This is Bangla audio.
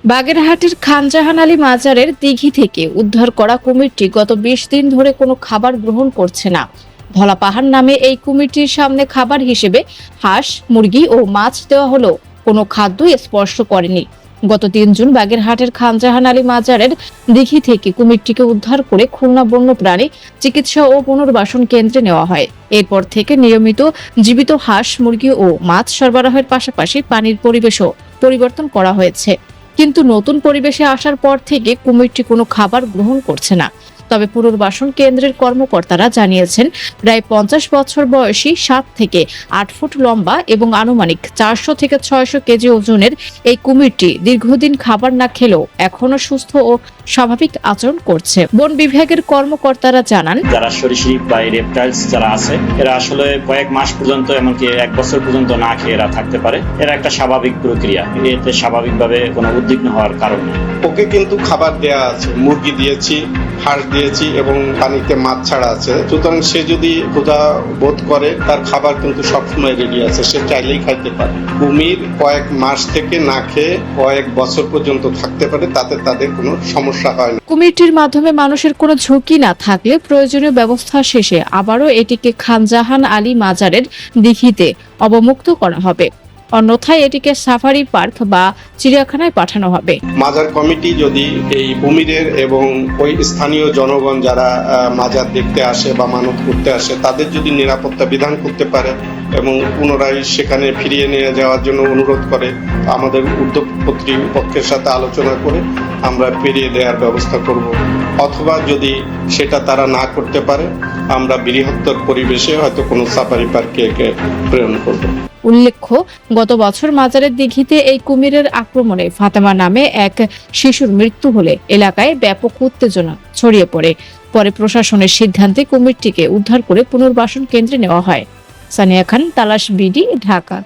বাগেরহাটের খানজাহান আলী মাজারের দিঘি থেকে উদ্ধার করা কুমিরটি গত ২০ দিন ধরে কোনো খাবার গ্রহণ করছে না। ধলা পাহাড় নামে এই কুমিরটির সামনে খাবার হিসেবে হাঁস, মুরগি ও মাছ দেওয়া হলেও কোনো খাদ্যই স্পর্শ করেনি। গত ৩ জুন বাগেরহাটের খানজাহান আলী মাজারের দিঘি থেকে কুমিরটিকে উদ্ধার করে খুলনা বন্যপ্রাণী চিকিৎসা ও পুনর্বাসন কেন্দ্রে নেওয়া হয়। এরপর থেকে নিয়মিত জীবিত হাঁস, মুরগি ও মাছ সরবরাহের পাশাপাশি পানির পরিবেশও পরিবর্তন করা হয়েছে। কিন্তু নতুন পরিবেশে আসার পর থেকে কুমিরটি কোনো খাবার গ্রহণ করছে না। তবে পুনর্বাসন কেন্দ্রের কর্মকর্তারা জানিয়েছেন, প্রায় ৫০ বছর বয়সী ৭ থেকে ৮ ফুট লম্বা এবং আনুমানিক ৪০০ থেকে ৬০০ কেজি ওজনের এই কুমিরটি দীর্ঘদিন খাবার না খেলেও এখনো সুস্থ ও স্বাভাবিক আচরণ করছে। বন বিভাগের কর্মকর্তারা জানান, যারা সরীসৃপ বা রেপটাইলস যারা আছে এরা আসলে কয়েক মাস পর্যন্ত, এমনকি ১ বছর পর্যন্ত না খেয়ে এরা থাকতে পারে। এরা একটা স্বাভাবিক প্রক্রিয়া, এতে স্বাভাবিকভাবে কোনো উদ্বিগ্ন হওয়ার কারণ নেই। ওকে কিন্তু খাবার দেয়া আছে, মুরগি দিয়েছি, হাঁস দিয়েছি এবং পানিতে মাছ ছাড়া আছে। সুতরাং সে যদি ক্ষুধা বোধ করে তার খাবার কিন্তু সবসময় রেডি আছে, সে চাইলেই খাইতে পারে। কুমির কয়েক মাস থেকে না খেয়ে কয়েক বছর পর্যন্ত থাকতে পারে, তাতে তাদের কোনো সমস্যা হয় না। কুমিরটির মাধ্যমে মানুষের কোনো ঝুঁকি না থাকলে প্রয়োজনীয় ব্যবস্থা শেষে আবারও এটিকে খানজাহান আলী মাজারের দিঘিতে অবমুক্ত করা হবে। অন্যথায় এটিকে সাফারি পার্ক বা চিড়িয়াখানায় পাঠানো হবে। মাজার কমিটি যদি এই কুমিরের এবং ওই স্থানীয় জনগণ যারা মাজার দেখতে আসে বা মানত করতে আসে তাদের যদি নিরাপত্তা বিধান করতে পারে এবং পুনরায় সেখানে ফিরিয়ে নিয়ে যাওয়ার জন্য অনুরোধ করে, আমাদের উদ্যোগ কর্তৃপক্ষের সাথে আলোচনা করে আমরা ফিরিয়ে দেওয়ার ব্যবস্থা করব। অথবা যদি সেটা তারা না করতে পারে, আমরা বৃহত্তর পরিবেশে হয়তো কোনো সাফারি পার্কে একে প্রেরণ করব। উল্লেখ্য, গত বছর মাজারের দিঘিতে এই কুমিরের আক্রমণে ফাতেমা নামে এক শিশুর মৃত্যু হলে এলাকায় ব্যাপক উত্তেজনা ছড়িয়ে পড়ে। পরে প্রশাসনের সিদ্ধান্তে কুমিরটিকে উদ্ধার করে পুনর্বাসন কেন্দ্রে নেওয়া হয়। সানিয়া খান, তালাশ, বিডি, ঢাকা।